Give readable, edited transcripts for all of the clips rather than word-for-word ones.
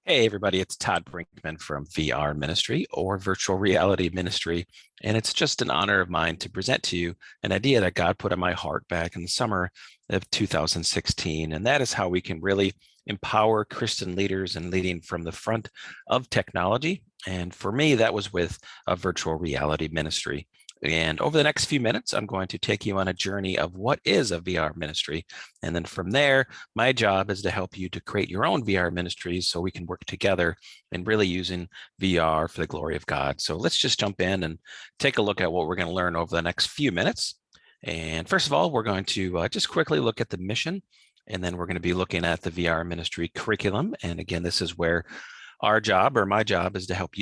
Hey, everybody, it's Todd Brinkman from VR Ministry or Virtual Reality Ministry. And it's just an honor of mine to present to you an idea that God put in my heart back in the summer of 2016. And that is how we can really empower Christian leaders in leading from the front of technology. And for me, that was with a virtual reality ministry. And over the next few minutes, I'm going to take you on a journey of what is a VR ministry. And then from there, my job is to help you to create your own VR ministries so we can work together and really using VR for the glory of God. So let's just jump in and take a look at what we're going to learn over the next few minutes. And first of all, we're going to just quickly look at the mission, and then we're going to be looking at the VR ministry curriculum. And again, this is where our job or my job is to help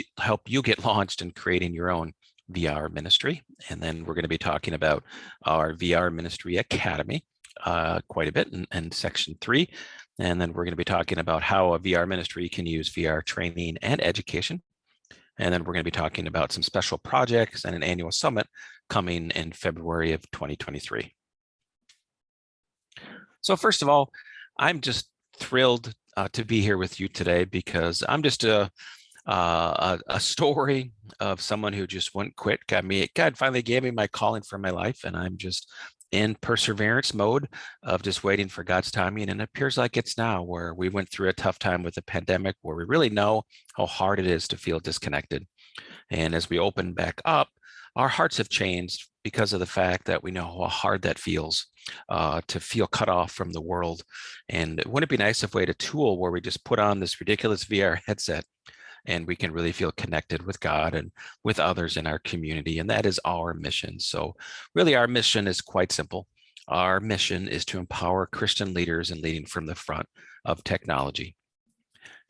you get launched in creating your own VR ministry. And then we're going to be talking about our VR Ministry Academy quite a bit in section 3. And then we're going to be talking about how a VR ministry can use VR training and education. And then we're going to be talking about some special projects and an annual summit coming in February of 2023. So first of all, I'm just thrilled to be here with you today because I'm just a story of someone who just wouldn't quit. God finally gave me my calling for my life, and I'm just in perseverance mode of just waiting for God's timing. And it appears like it's now, where we went through a tough time with the pandemic, where we really know how hard it is to feel disconnected. And as we open back up, our hearts have changed because of the fact that we know how hard that feels to feel cut off from the world. And wouldn't it be nice if we had a tool where we just put on this ridiculous VR headset and we can really feel connected with God and with others in our community? And that is our mission. So really, our mission is quite simple. Our mission is to empower Christian leaders in leading from the front of technology.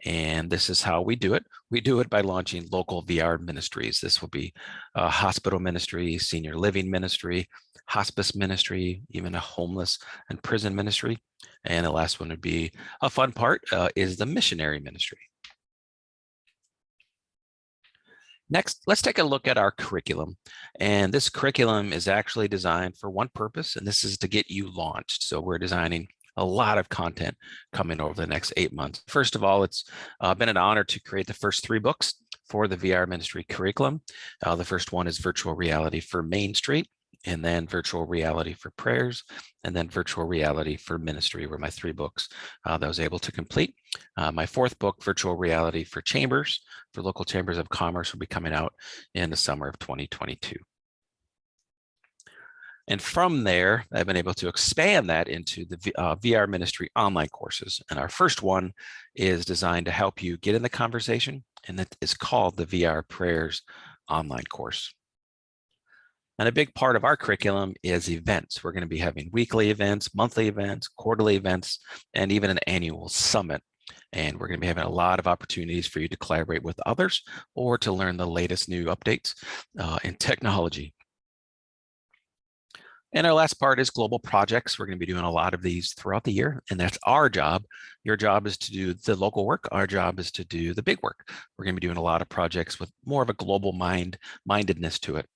And this is how we do it. We do it by launching local VR ministries. This will be a hospital ministry, senior living ministry, hospice ministry, even a homeless and prison ministry. And the last one would be a fun part is the missionary ministry. Next, let's take a look at our curriculum. And this curriculum is actually designed for one purpose, and this is to get you launched. So we're designing a lot of content coming over the next 8 months. First of all, it's been an honor to create the first 3 books for the VR ministry curriculum. The first one is Virtual Reality for Main Street, and then Virtual Reality for Prayers, and then Virtual Reality for Ministry were my 3 books that I was able to complete. My 4th book, Virtual Reality for Chambers, for local chambers of commerce, will be coming out in the summer of 2022. And from there, I've been able to expand that into the VR Ministry online courses. And our first one is designed to help you get in the conversation, and that is called the VR Prayers online course. And a big part of our curriculum is events. We're going to be having weekly events, monthly events, quarterly events, and even an annual summit. And we're going to be having a lot of opportunities for you to collaborate with others or to learn the latest new updates in technology. And our last part is global projects. We're going to be doing a lot of these throughout the year, and that's our job. Your job is to do the local work. Our job is to do the big work. We're going to be doing a lot of projects with more of a global mindedness to it.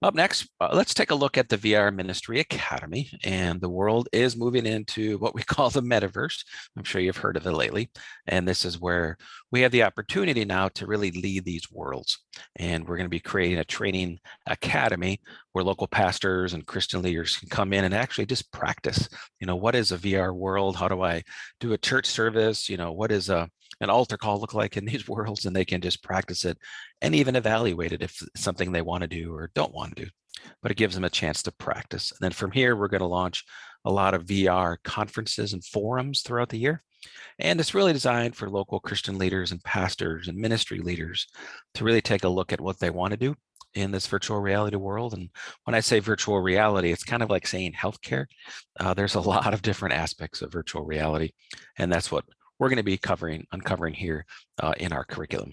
Up next, let's take a look at the VR Ministry Academy. And the world is moving into what we call the metaverse. I'm sure you've heard of it lately. And this is where we have the opportunity now to really lead these worlds. And we're going to be creating a training academy where local pastors and Christian leaders can come in and actually just practice. What is a VR world? How do I do a church service? What is an altar call look like in these worlds? And they can just practice it and even evaluate it if it's something they want to do or don't want to do. But it gives them a chance to practice. And then from here, we're going to launch a lot of VR conferences and forums throughout the year. And it's really designed for local Christian leaders and pastors and ministry leaders to really take a look at what they want to do in this virtual reality world. And when I say virtual reality, it's kind of like saying healthcare. There's a lot of different aspects of virtual reality, and that's what we're going to be uncovering here in our curriculum.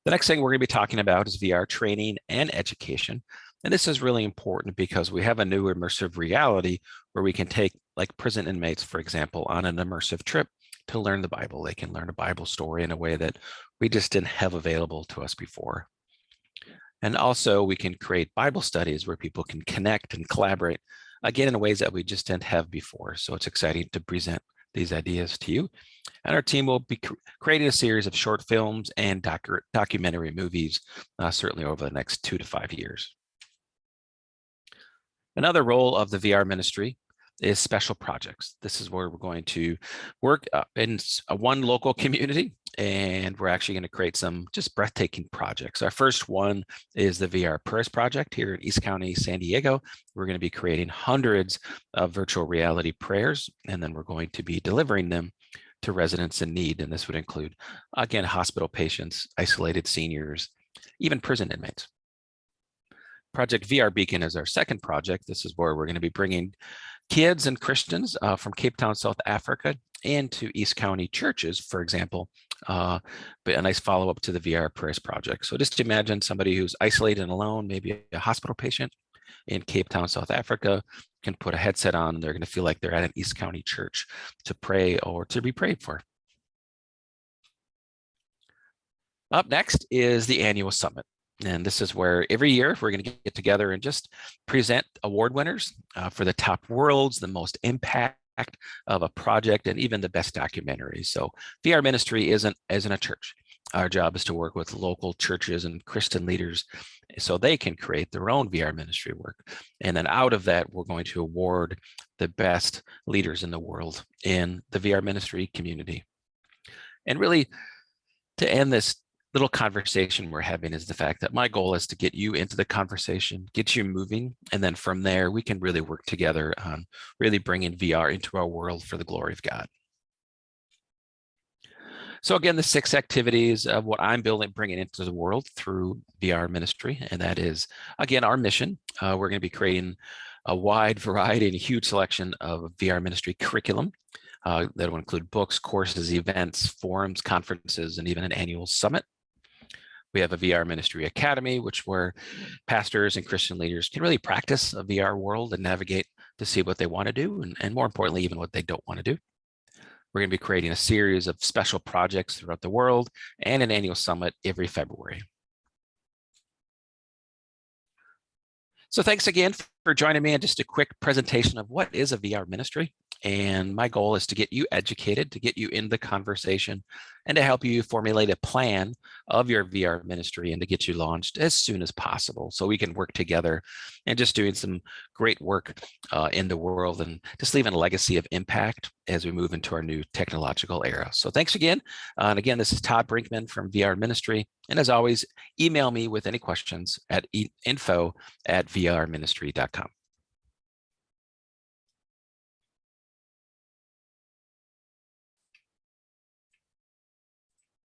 The next thing we're going to be talking about is VR training and education. And this is really important because we have a new immersive reality where we can take, like, prison inmates, for example, on an immersive trip to learn the Bible. They can learn a Bible story in a way that we just didn't have available to us before. And also we can create Bible studies where people can connect and collaborate, again, in ways that we just didn't have before. So it's exciting to present these ideas to you. And our team will be creating a series of short films and documentary movies, certainly over the next 2 to 5 years. Another role of the VR ministry is special projects. This is where we're going to work in one local community, and we're actually going to create some just breathtaking projects. Our first one is the VR Prayers Project here in East County, San Diego. We're going to be creating hundreds of virtual reality prayers, and then we're going to be delivering them to residents in need. And this would include, again, hospital patients, isolated seniors, even prison inmates. Project VR Beacon is our second project. This is where we're going to be bringing kids and Christians from Cape Town, South Africa into East County churches, for example, but a nice follow-up to the VR Prayers Project. So just imagine somebody who's isolated and alone, maybe a hospital patient in Cape Town, South Africa, can put a headset on, and they're going to feel like they're at an East County church to pray or to be prayed for. Up next is the annual summit. And this is where every year we're going to get together and just present award winners for the top worlds, the most impact of a project, and even the best documentary. So VR ministry isn't a church. Our job is to work with local churches and Christian leaders so they can create their own VR ministry work. And then out of that, we're going to award the best leaders in the world in the VR ministry community. And really, to end this little conversation we're having is the fact that my goal is to get you into the conversation, get you moving, and then from there, we can really work together on really bringing VR into our world for the glory of God. So again, the 6 activities of what I'm bringing into the world through VR ministry, and that is, again, our mission. We're going to be creating a wide variety and a huge selection of VR ministry curriculum that will include books, courses, events, forums, conferences, and even an annual summit. We have a VR Ministry Academy, where pastors and Christian leaders can really practice a VR world and navigate to see what they want to do, and more importantly, even what they don't want to do. We're going to be creating a series of special projects throughout the world and an annual summit every February. So thanks again for joining me in just a quick presentation of what is a VR ministry. And my goal is to get you educated, to get you in the conversation, and to help you formulate a plan of your VR ministry and to get you launched as soon as possible so we can work together and just doing some great work in the world and just leaving a legacy of impact as we move into our new technological era. So thanks again. And again, this is Todd Brinkman from VR Ministry. And as always, email me with any questions at info@vrministry.com.